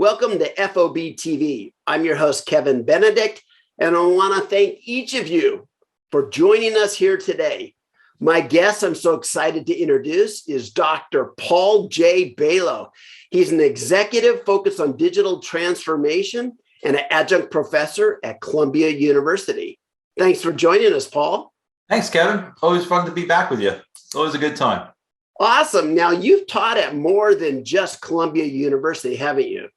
Welcome to FOBtv. I'm your host, Kevin Benedict, and I want to thank each of you for joining us here today. My guest I'm so excited to introduce is Dr. Paul J. Bailo. He's an executive focused on digital transformation and an adjunct professor at Columbia University. Thanks for joining us, Paul. Thanks, Kevin. Always fun to be back with you. Always a good time. Awesome. Now, you've taught at more than just Columbia University, haven't you?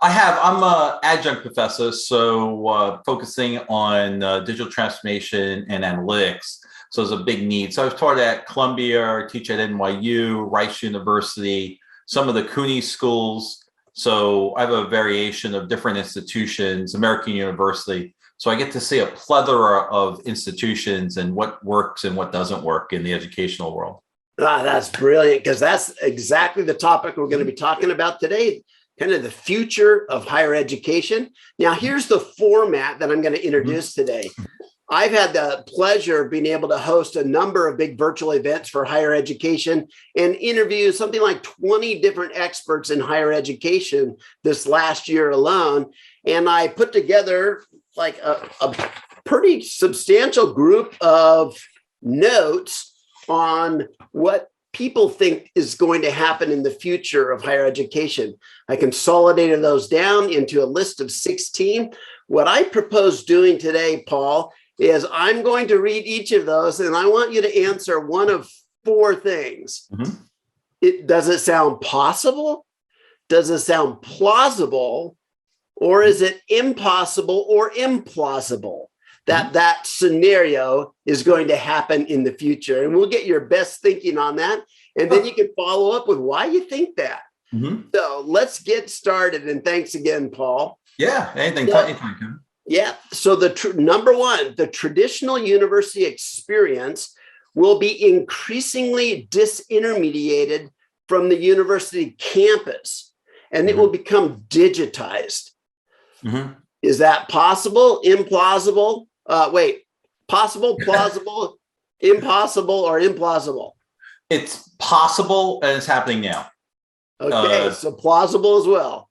I have. I'm an adjunct professor, so focusing on digital transformation and analytics. So there's a big need. So I've taught at Columbia, teach at NYU, Rice University, some of the CUNY schools. So I have a variation of different institutions, American University. So I get to see a plethora of institutions and what works and what doesn't work in the educational world. That's brilliant, because that's exactly the topic we're going to be talking about today, kind of the future of higher education. Now, here's the format that I'm going to introduce today. I've had the pleasure of being able to host a number of big virtual events for higher education and interview something like 20 different experts in higher education this last year alone. And I put together like a pretty substantial group of notes on what people think is going to happen in the future of higher education. I consolidated those down into a list of 16. What I propose doing today, Paul, is I'm going to read each of those, and I want you to answer one of four things. Does it sound possible? Does it sound plausible? Or is it impossible or implausible that scenario is going to happen in the future? And we'll get your best thinking on that. And then you can follow up with why you think that. So let's get started. And thanks again, Paul. Yeah, anything. Yeah. So number one, the traditional university experience will be increasingly disintermediated from the university campus, and it will become digitized. Is that possible, implausible? Possible, plausible, impossible, or implausible? It's possible, and it's happening now. Okay, so plausible as well.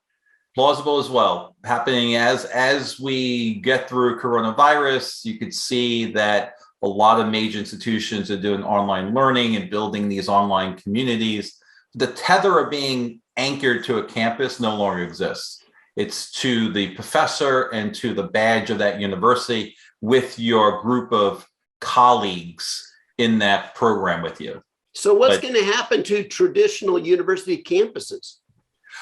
Plausible as well. Happening as we get through coronavirus. You could see that a lot of major institutions are doing online learning and building these online communities. The tether of being anchored to a campus no longer exists. It's to the professor and to the badge of that university with your group of colleagues in that program with you. So what's going to happen to traditional university campuses?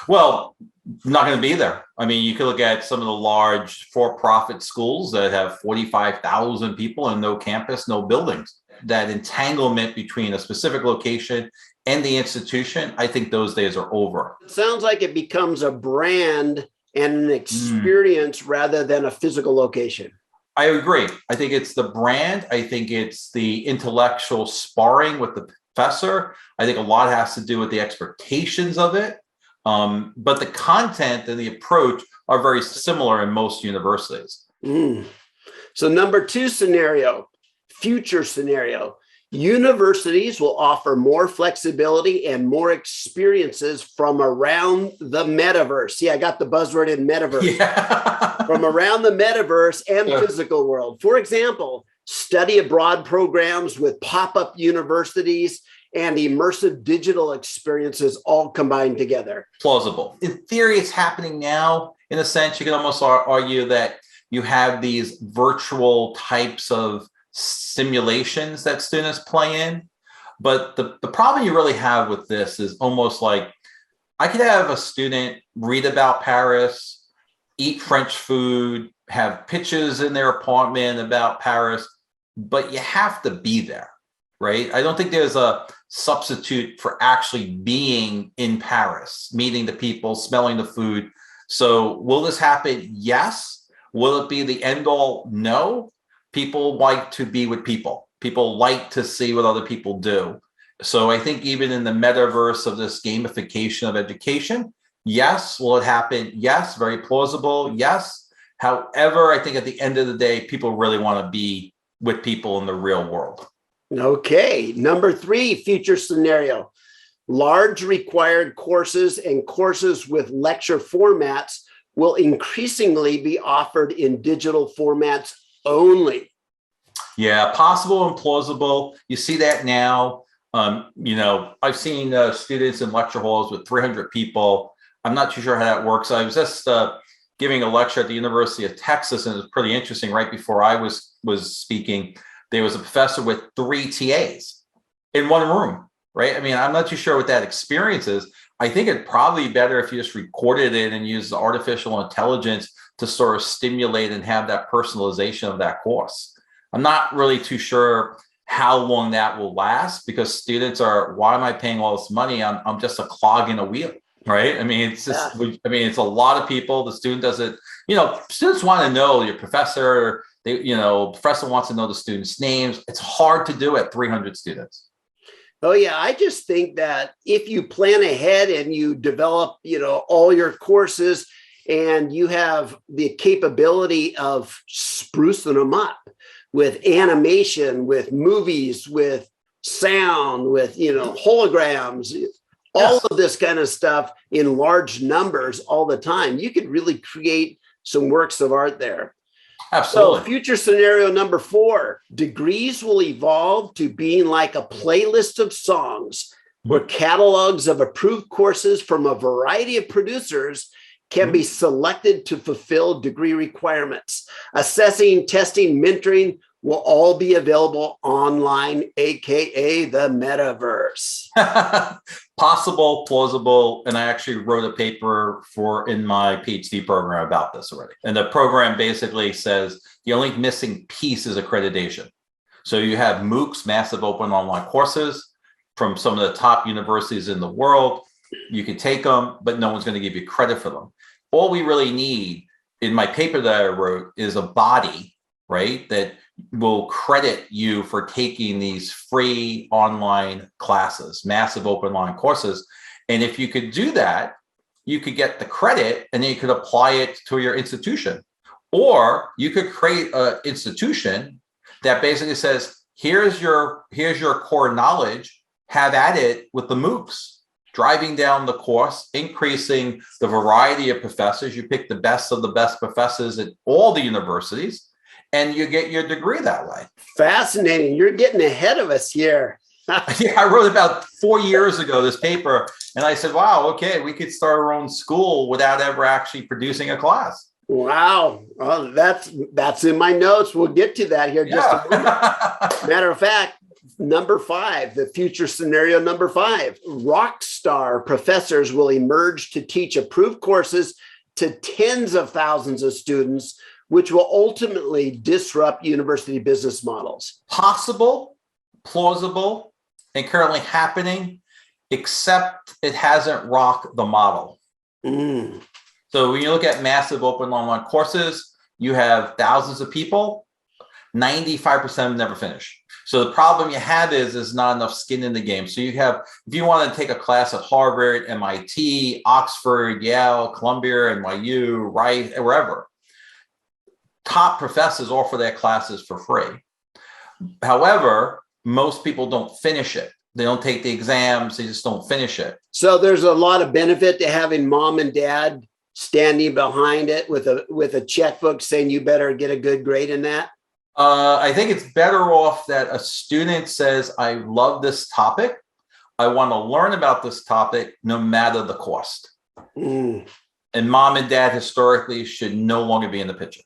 Well, not going to be there. I mean, you could look at some of the large for-profit schools that have 45,000 people and no campus, no buildings. That entanglement between a specific location and the institution, I think those days are over. It sounds like it becomes a brand and an experience rather than a physical location. I agree. I think it's the brand. I think it's the intellectual sparring with the professor. I think a lot has to do with the expectations of it. But the content and the approach are very similar in most universities. So number two scenario, future scenario. Universities will offer more flexibility and more experiences from around the metaverse. See, I got the buzzword in metaverse. Yeah. From around the metaverse and physical world. For example, study abroad programs with pop-up universities and immersive digital experiences all combined together. Plausible. In theory, it's happening now. In a sense, you can almost argue that you have these virtual types of simulations that students play in. But the problem you really have with this is almost like I could have a student read about Paris, eat French food, have pictures in their apartment about Paris, but you have to be there, right? I don't think there's a substitute for actually being in Paris, meeting the people, smelling the food. So will this happen? Yes. Will it be the end all? No. People like to be with people. People like to see what other people do. So I think even in the metaverse of this gamification of education, yes. Will it happen? Yes. Very plausible. Yes. However, I think at the end of the day, people really want to be with people in the real world. Okay. Number three, future scenario. large required courses and courses with lecture formats will increasingly be offered in digital formats only. Yeah, possible and plausible. You see that now. I've seen students in lecture halls with 300 people. I'm not too sure how that works. I was just giving a lecture at the University of Texas, and it was pretty interesting. Right before I was speaking, there was a professor with 3 TAs in one room, right? I mean, I'm not too sure what that experience is. I think it'd probably be better if you just recorded it and used artificial intelligence to sort of stimulate and have that personalization of that course. I'm not really too sure how long that will last, because students are, why am I paying all this money? I'm just a clog in a wheel, right? I mean, it's just, it's a lot of people. The student doesn't, students want to know your professor. Professor wants to know the students' names. It's hard to do at 300 students. Oh yeah, I just think that if you plan ahead and you develop, all your courses, and you have the capability of sprucing them up with animation, with movies, with sound, with, holograms, all of this kind of stuff in large numbers all the time, you could really create some works of art there. Absolutely. So future scenario number 4, degrees will evolve to being like a playlist of songs where catalogs of approved courses from a variety of producers can be selected to fulfill degree requirements. Assessing, testing, mentoring will all be available online, AKA the metaverse. Possible, plausible, and I actually wrote a paper in my PhD program about this already. And the program basically says the only missing piece is accreditation. So you have MOOCs, massive open online courses from some of the top universities in the world. You can take them, but no one's going to give you credit for them. All we really need in my paper that I wrote is a body, right, that will credit you for taking these free online classes, massive open online courses. And if you could do that, you could get the credit and then you could apply it to your institution. Or you could create an institution that basically says, here's your core knowledge, have at it with the MOOCs, driving down the course, increasing the variety of professors. You pick the best of the best professors at all the universities, and you get your degree that way. Fascinating. You're getting ahead of us here. Yeah, I wrote about 4 years ago this paper, and I said, wow, okay, we could start our own school without ever actually producing a class. Wow. Well, that's in my notes. We'll get to that here just a moment. Matter of fact, number 5, the future scenario number 5, rock star professors will emerge to teach approved courses to tens of thousands of students, which will ultimately disrupt university business models. Possible, plausible, and currently happening, except it hasn't rocked the model. So when you look at massive open online courses, you have thousands of people, 95% of them never finish. So the problem you have is not enough skin in the game. So you have, if you want to take a class at Harvard, MIT, Oxford, Yale, Columbia, NYU, Rice, wherever, top professors offer their classes for free. However, most people don't finish it. They don't take the exams. They just don't finish it. So there's a lot of benefit to having mom and dad standing behind it with a checkbook saying you better get a good grade in that. I think it's better off that a student says, I love this topic. I want to learn about this topic no matter the cost. And mom and dad historically should no longer be in the picture.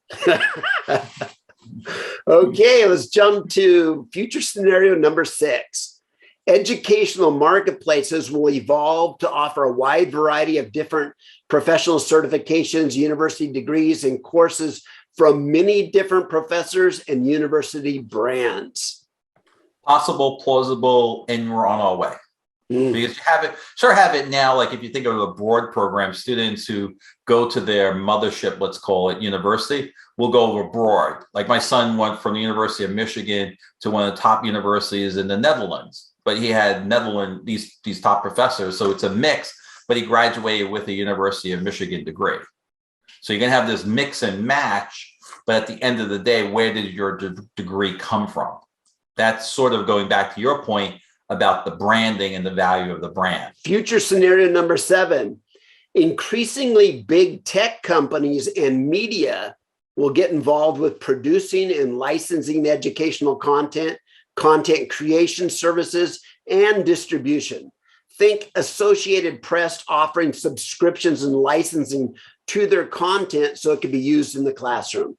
Okay, let's jump to future scenario number 6. Educational marketplaces will evolve to offer a wide variety of different professional certifications, university degrees, and courses from many different professors and university brands. Possible, plausible, and we're on our way. Because you have it now, like if you think of a broad program, students who go to their mothership, let's call it university, will go abroad. Like my son went from the University of Michigan to one of the top universities in the Netherlands, but he had these top professors. So it's a mix, but he graduated with a University of Michigan degree. So you can have this mix and match, but at the end of the day, where did your degree come from? That's sort of going back to your point about the branding and the value of the brand. Future scenario number 7, increasingly big tech companies and media will get involved with producing and licensing educational content, content creation services, and distribution. Think Associated Press offering subscriptions and licensing to their content so it can be used in the classroom.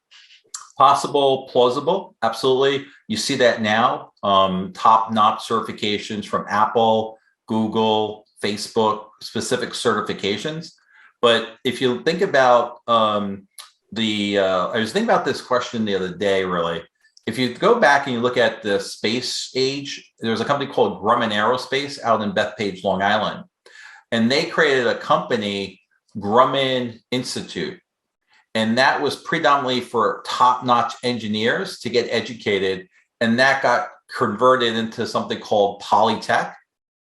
Possible, plausible, absolutely. You see that now. Top-notch certifications from Apple, Google, Facebook, specific certifications. But if you think about I was thinking about this question the other day, really. If you go back and you look at the space age, there's a company called Grumman Aerospace out in Bethpage, Long Island. And they created a company, Grumman Institute. And that was predominantly for top-notch engineers to get educated. And that got converted into something called Polytech.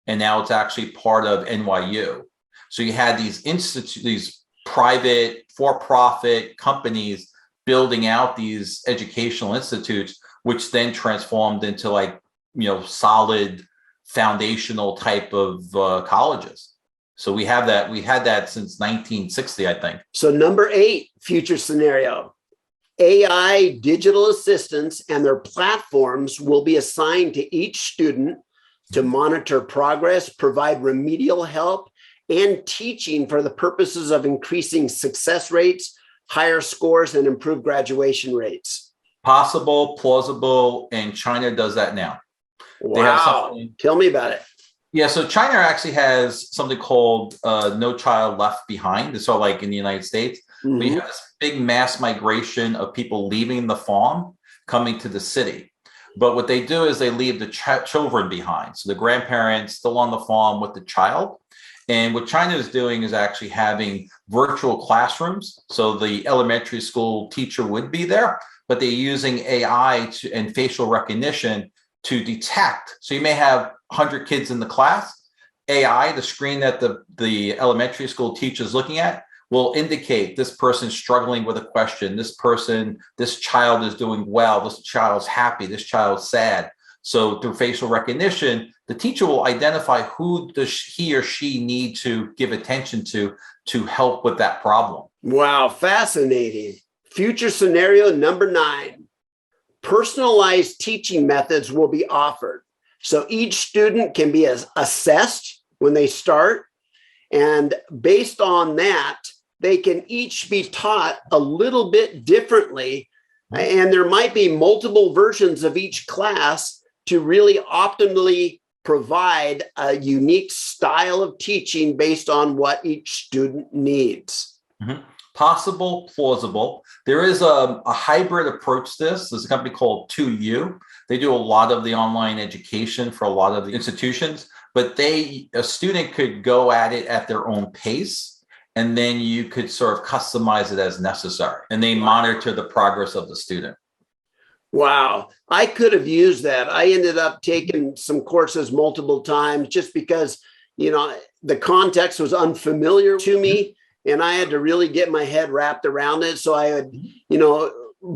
And now it's actually part of NYU. So you had these these private, for-profit companies building out these educational institutes, which then transformed into solid foundational type of colleges. So we have that. We had that since 1960, I think. So number 8, future scenario, AI digital assistants and their platforms will be assigned to each student to monitor progress, provide remedial help, and teaching for the purposes of increasing success rates, higher scores, and improved graduation rates. Possible, plausible, and China does that now. Wow. Tell me about it. Yeah, so China actually has something called No Child Left Behind. It's sort of like in the United States. Mm-hmm. We have this big mass migration of people leaving the farm, coming to the city. But what they do is they leave the children behind. So the grandparents still on the farm with the child. And what China is doing is actually having virtual classrooms. So the elementary school teacher would be there, but they're using AI and facial recognition to detect. So you may have 100 kids in the class. AI, the screen that the elementary school teacher is looking at, will indicate this person's struggling with a question. This child is doing well. This child's happy. This child's sad. So through facial recognition, the teacher will identify who does he or she need to give attention to help with that problem. Wow, fascinating. Future scenario number 9. Personalized teaching methods will be offered. So each student can be assessed when they start. And based on that, they can each be taught a little bit differently. And there might be multiple versions of each class to really optimally provide a unique style of teaching based on what each student needs. Mm-hmm. Possible, plausible. There is a hybrid approach to this. There's a company called 2U. They do a lot of the online education for a lot of the institutions, but a student could go at it at their own pace, and then you could sort of customize it as necessary, and they monitor the progress of the student. Wow, I could have used that. I ended up taking some courses multiple times just because, the context was unfamiliar to me and I had to really get my head wrapped around it. So I had,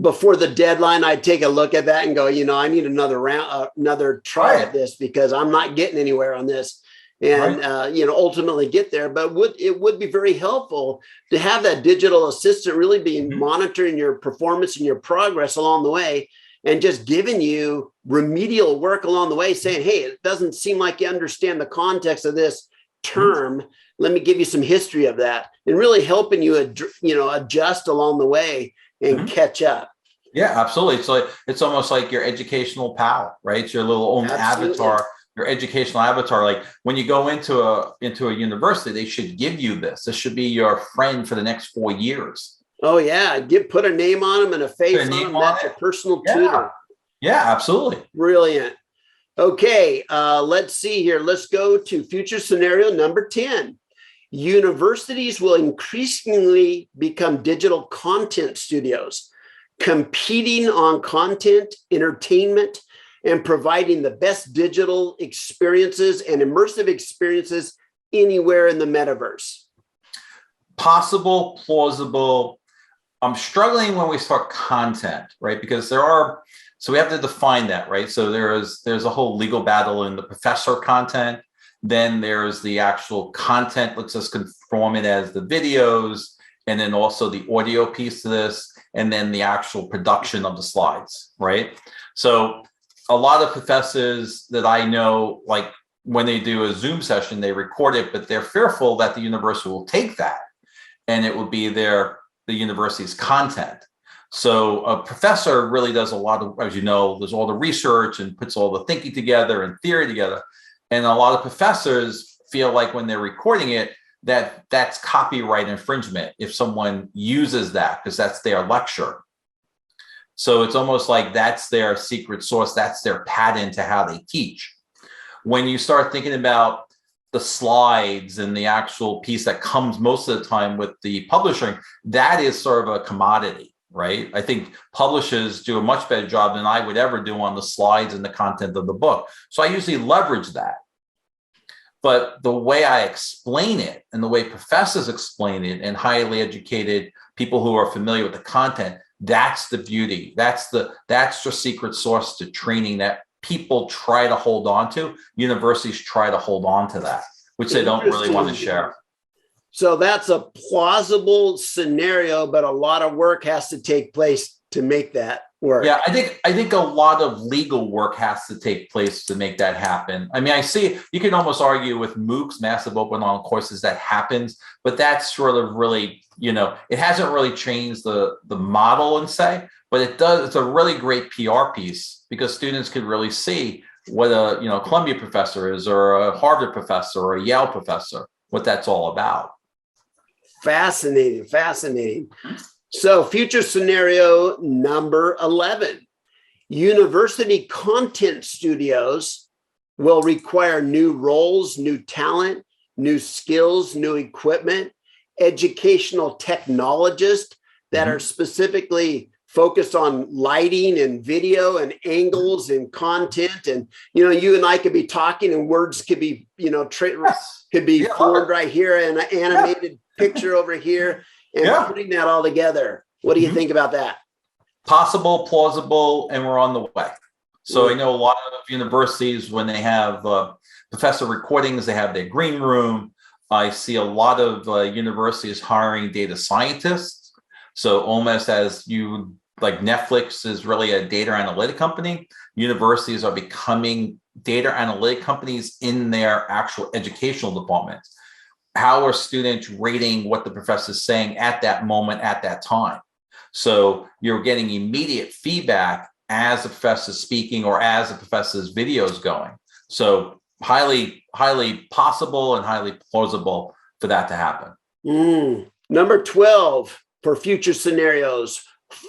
before the deadline, I'd take a look at that and go, I need another round, another try at this because I'm not getting anywhere on this. And, ultimately get there. But it would be very helpful to have that digital assistant really be monitoring your performance and your progress along the way, and just giving you remedial work along the way, saying, hey, it doesn't seem like you understand the context of this term. Let me give you some history of that, and really helping you, adjust along the way and catch up. Yeah, absolutely. So it's almost like your educational pal, right? It's your little own avatar, your educational avatar. Like when you go into a university, they should give you this. This should be your friend for the next 4 years. Oh yeah, put a name on them and a face on them. That's your personal tutor. Yeah, absolutely. Brilliant. Okay, let's see here. Let's go to future scenario number 10. Universities will increasingly become digital content studios, competing on content, entertainment, and providing the best digital experiences and immersive experiences anywhere in the metaverse. Possible, plausible. I'm struggling when we start content, right? Because there are So we have to define that, right? So there's a whole legal battle in the professor content. Then there's the actual content. Let's just conform it as the videos, and then also the audio piece to this, and then the actual production of the slides, right? So a lot of professors that I know, like when they do a Zoom session, they record it, but they're fearful that the university will take that and it will be the university's content. So a professor really does a lot of, as you know, there's all the research and puts all the thinking together and theory together. And a lot of professors feel like when they're recording it, that's copyright infringement if someone uses that, because that's their lecture. So it's almost like that's their secret sauce, that's their patent to how they teach. When you start thinking about the slides and the actual piece that comes most of the time with the publishing, that is sort of a commodity, right? I think publishers do a much better job than I would ever do on the slides and the content of the book. So I usually leverage that. But the way I explain it and the way professors explain it and highly educated people who are familiar with the content, that's the beauty. That's the secret sauce to training that people try to hold on to. Universities try to hold on to that, which they don't really want to share. So that's a plausible scenario, but a lot of work has to take place to make that work. Yeah, I think a lot of legal work has to take place to make that happen. I mean, I see you can almost argue with MOOCs, massive open online courses, that happens, but that's sort of really, it hasn't really changed the model and say, but it does. It's a really great PR piece because students could really see what a Columbia professor is, or a Harvard professor, or a Yale professor, what that's all about. Fascinating. So future scenario number 11, university content studios will require new roles, new talent, new skills, new equipment, educational technologists that are specifically focused on lighting and video and angles and content. And, you and I could be talking and words could be, could be formed right here and an animated picture over here. And putting that all together. What do you think about that? Possible, plausible, and we're on the way. So I know a lot of universities, when they have professor recordings, they have their green room. I see a lot of universities hiring data scientists. So almost as like Netflix is really a data analytic company, universities are becoming data analytic companies in their actual educational departments. How are students rating what the professor is saying at that moment, at that time? So you're getting immediate feedback as the professor is speaking or as the professor's video is going. So highly possible and highly plausible for that to happen. Number 12 for future scenarios.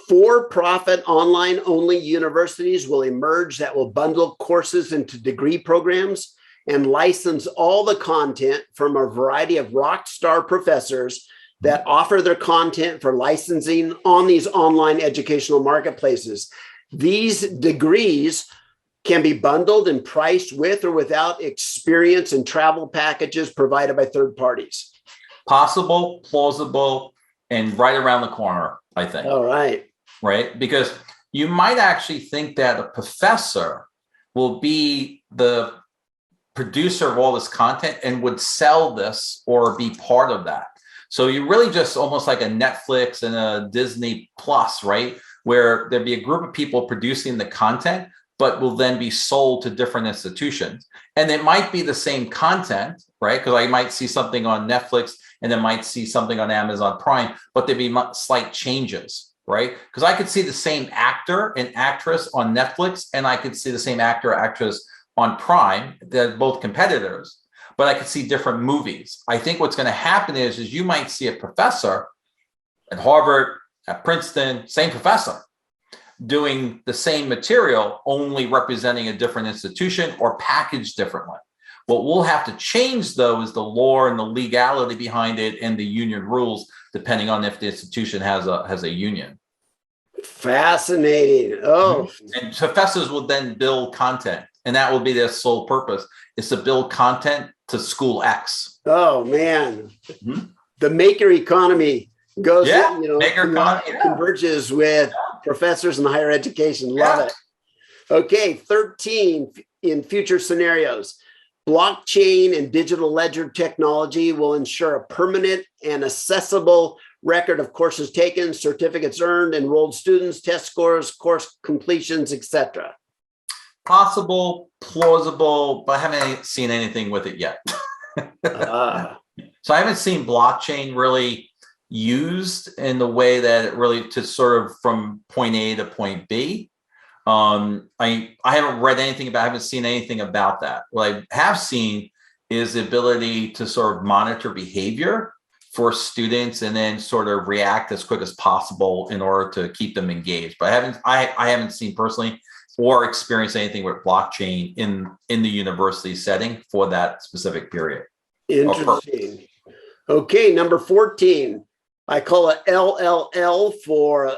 For-profit online-only universities will emerge that will bundle courses into degree programs and license all the content from a variety of rock star professors that offer their content for licensing on these online educational marketplaces. These degrees can be bundled and priced with or without experience and travel packages provided by third parties. Possible, plausible, and right around the corner, I think. All right. Right? Because you might actually think that a professor will be the producer of all this content and would sell this or be part of that. So you really just almost like a Netflix and a Disney Plus, right? Where there'd be a group of people producing the content, but will then be sold to different institutions. And it might be the same content, right? Because I might see something on Netflix and then might see something on Amazon Prime, but there'd be slight changes, right? Because I could see the same actor and actress on Netflix, and I could see the same actor or actress on Prime. They're both competitors, but I could see different movies. I think what's going to happen is you might see a professor at Harvard, at Princeton, same professor, doing the same material, only representing a different institution or packaged differently. What we'll have to change, though, is the law and the legality behind it and the union rules, depending on if the institution has a union. Fascinating. Oh. And professors will then build content, and that will be their sole purpose, is to build content to school X. Oh, man. The maker economy goes, maker economy, converges with professors in higher education. Love it. Okay, 13 in future scenarios. Blockchain and digital ledger technology will ensure a permanent and accessible record of courses taken, certificates earned, enrolled students, test scores, course completions, etc. Possible, plausible, but I haven't seen anything with it yet. So I haven't seen blockchain really used in the way that it really to sort of from point A to point B. I haven't read anything about, I haven't seen anything about that. What I have seen is the ability to sort of monitor behavior for students and then sort of react as quick as possible in order to keep them engaged. But I haven't seen personally or experienced anything with blockchain in the university setting for that specific period. Interesting. Okay, number 14. I call it LLL for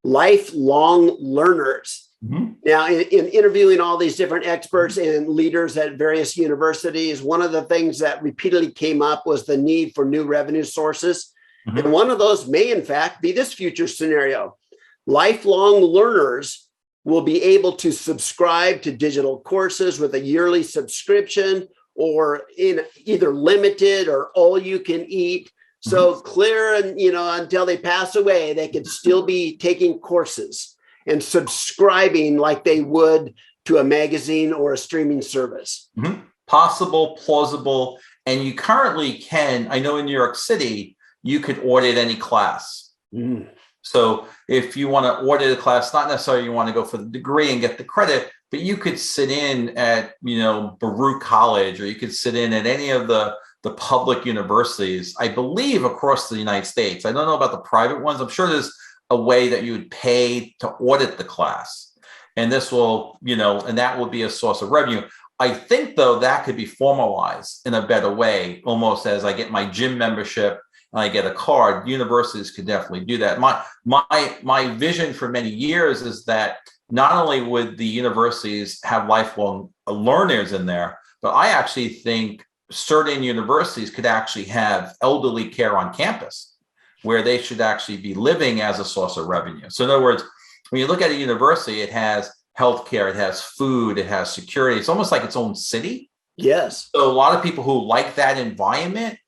lifelong learners. Mm-hmm. Now, in interviewing all these different experts and leaders at various universities, one of the things that repeatedly came up was the need for new revenue sources. Mm-hmm. And one of those may, in fact, be this future scenario. Lifelong learners will be able to subscribe to digital courses with a yearly subscription or in either limited or all you can eat. So clear and, until they pass away, they could still be taking courses and subscribing like they would to a magazine or a streaming service. Mm-hmm. Possible, plausible. And you currently can, I know in New York City, you could audit any class. Mm. So if you want to audit a class, not necessarily you want to go for the degree and get the credit, but you could sit in at, Baruch College, or you could sit in at any of the public universities, I believe, across the United States. I don't know about the private ones. I'm sure there's a way that you would pay to audit the class. And this will, and that will be a source of revenue. I think, though, that could be formalized in a better way, almost as I get my gym membership and I get a card. Universities could definitely do that. My vision for many years is that not only would the universities have lifelong learners in there, but I actually think certain universities could actually have elderly care on campus where they should actually be living as a source of revenue. So in other words, when you look at a university, it has healthcare, it has food, it has security. It's almost like its own city. Yes. So a lot of people who like that environment,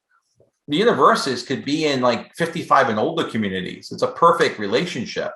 the universities could be in like 55 and older communities. It's a perfect relationship,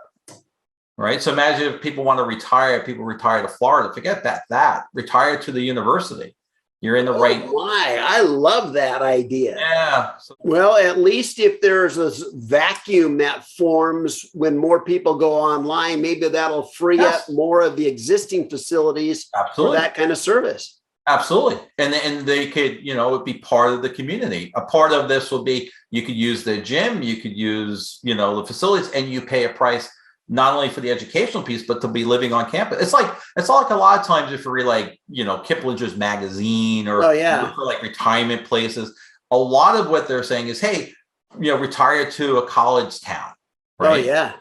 right? So imagine if people want to retire, people retire to Florida, forget that, retire to the university. You're in the right. My, I love that idea. Yeah. Well, at least if there's a vacuum that forms when more people go online, maybe that'll free up more of the existing facilities for that kind of service. Absolutely. And they could, it would be part of the community. A part of this will be, you could use the gym, you could use, the facilities, and you pay a price not only for the educational piece, but to be living on campus. It's like a lot of times if you're like, Kiplinger's magazine or for like retirement places, a lot of what they're saying is, hey, retire to a college town. Right? Oh, yeah.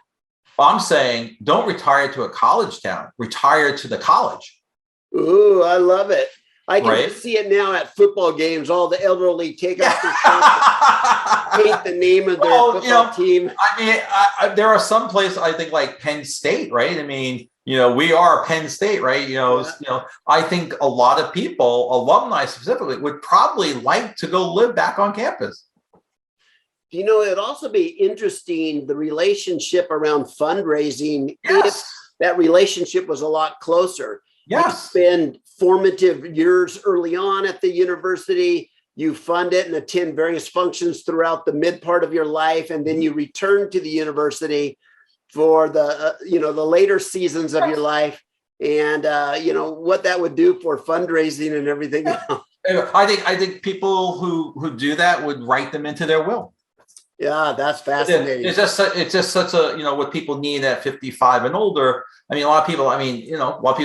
I'm saying don't retire to a college town, retire to the college. Ooh, I love it. I can just see it now at football games. All the elderly take off their shirts, paint the name of their football team. I mean, there are some places, I think, like Penn State, right? I mean, we are Penn State, right? I think a lot of people, alumni specifically, would probably like to go live back on campus. It'd also be interesting, the relationship around fundraising, if that relationship was a lot closer. Yes. You spend formative years early on at the university, you fund it and attend various functions throughout the mid part of your life, and then you return to the university for the the later seasons of your life, and what that would do for fundraising and everything else. I think people who do that would write them into their will. Yeah, that's fascinating. It's just such a, what people need at 55 and older. I mean, a lot of people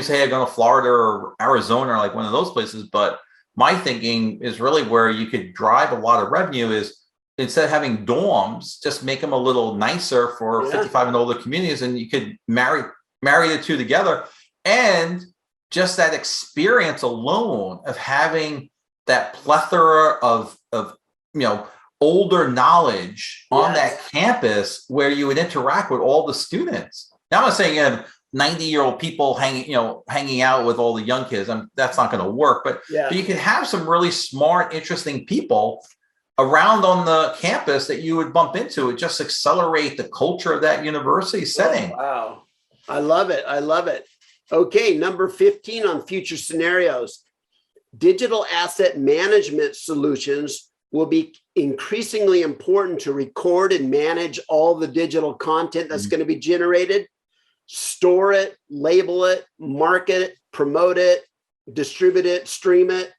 say, hey, I'm going to Florida or Arizona or like one of those places. But my thinking is really where you could drive a lot of revenue is instead of having dorms, just make them a little nicer for 55 and older communities. And you could marry the two together. And just that experience alone of having that plethora of older knowledge on that campus where you would interact with all the students. Now I'm not saying 90-year-old people hanging out with all the young kids. That's not going to work. But you can have some really smart, interesting people around on the campus that you would bump into. It just accelerate the culture of that university setting. Oh, wow. I love it. I love it. Okay, number 15 on future scenarios. Digital asset management solutions will be increasingly important to record and manage all the digital content that's going to be generated, store it, label it, market it, promote it, distribute it, stream it.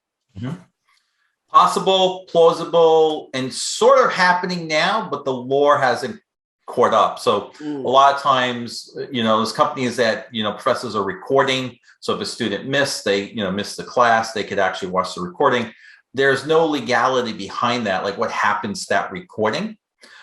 Possible, plausible, and sort of happening now, but the lore hasn't caught up. So a lot of times, there's companies that, professors are recording. So if a student missed the class, they could actually watch the recording. There's no legality behind that, like what happens to that recording.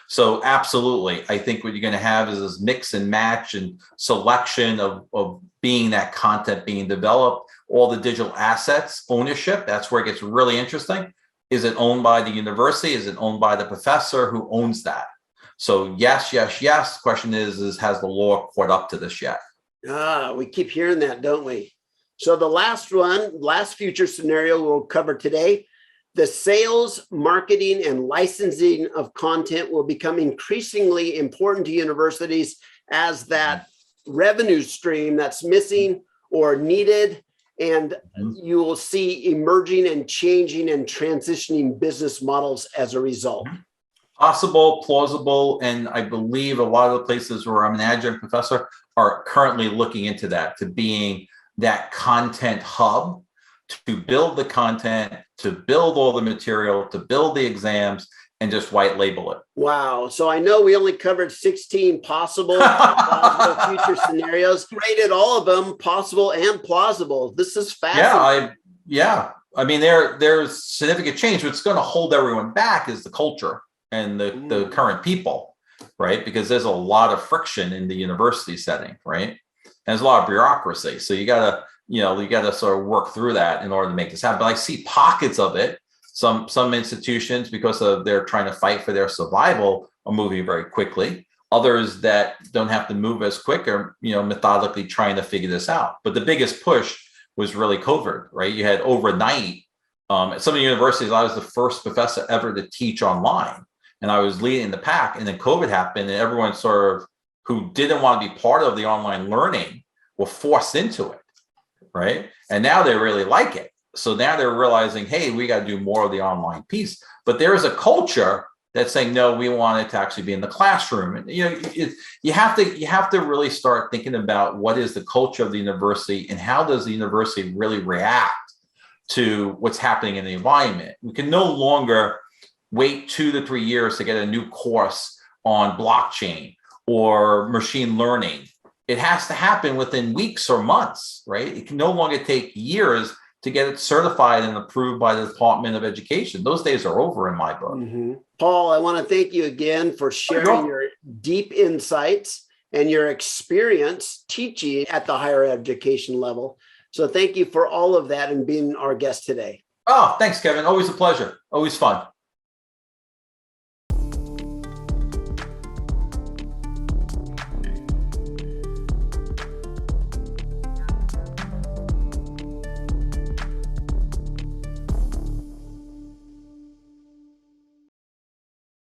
So absolutely, I think what you're going to have is this mix and match and selection of being that content being developed, all the digital assets, ownership. That's where it gets really interesting. Is it owned by the university? Is it owned by the professor? Who owns that? So yes. Question is has the law caught up to this yet? We keep hearing that, don't we? So the last future scenario we'll cover today, the sales, marketing, and licensing of content will become increasingly important to universities as that revenue stream that's missing or needed. And you will see emerging and changing and transitioning business models as a result. Possible, plausible, and I believe a lot of the places where I'm an adjunct professor are currently looking into that, to being that content hub, to build the content, to build all the material, to build the exams, and just white label it. Wow. So I know we only covered 16 possible future scenarios, rated all of them possible and plausible. This is fascinating. I mean, there's significant change. What's going to hold everyone back is the culture and the current people, right? Because there's a lot of friction in the university setting, right? And there's a lot of bureaucracy. So you got to sort of work through that in order to make this happen. But I see pockets of it. Some institutions, because of they're trying to fight for their survival, are moving very quickly. Others that don't have to move as quick are, methodically trying to figure this out. But the biggest push was really COVID, right? You had overnight, at some of the universities, I was the first professor ever to teach online, and I was leading the pack. And then COVID happened, and everyone sort of who didn't want to be part of the online learning were forced into it, right? And now they really like it. So now they're realizing, hey, we got to do more of the online piece. But there is a culture that's saying, no, we want it to actually be in the classroom. And you have to really start thinking about what is the culture of the university and how does the university really react to what's happening in the environment. We can no longer wait 2 to 3 years to get a new course on blockchain or machine learning. It has to happen within weeks or months, right? It can no longer take years to get it certified and approved by the Department of Education. Those days are over in my book. Paul, I want to thank you again for sharing your deep insights and your experience teaching at the higher education level. So thank you for all of that and being our guest today. Oh, thanks, Kevin. Always a pleasure. Always fun.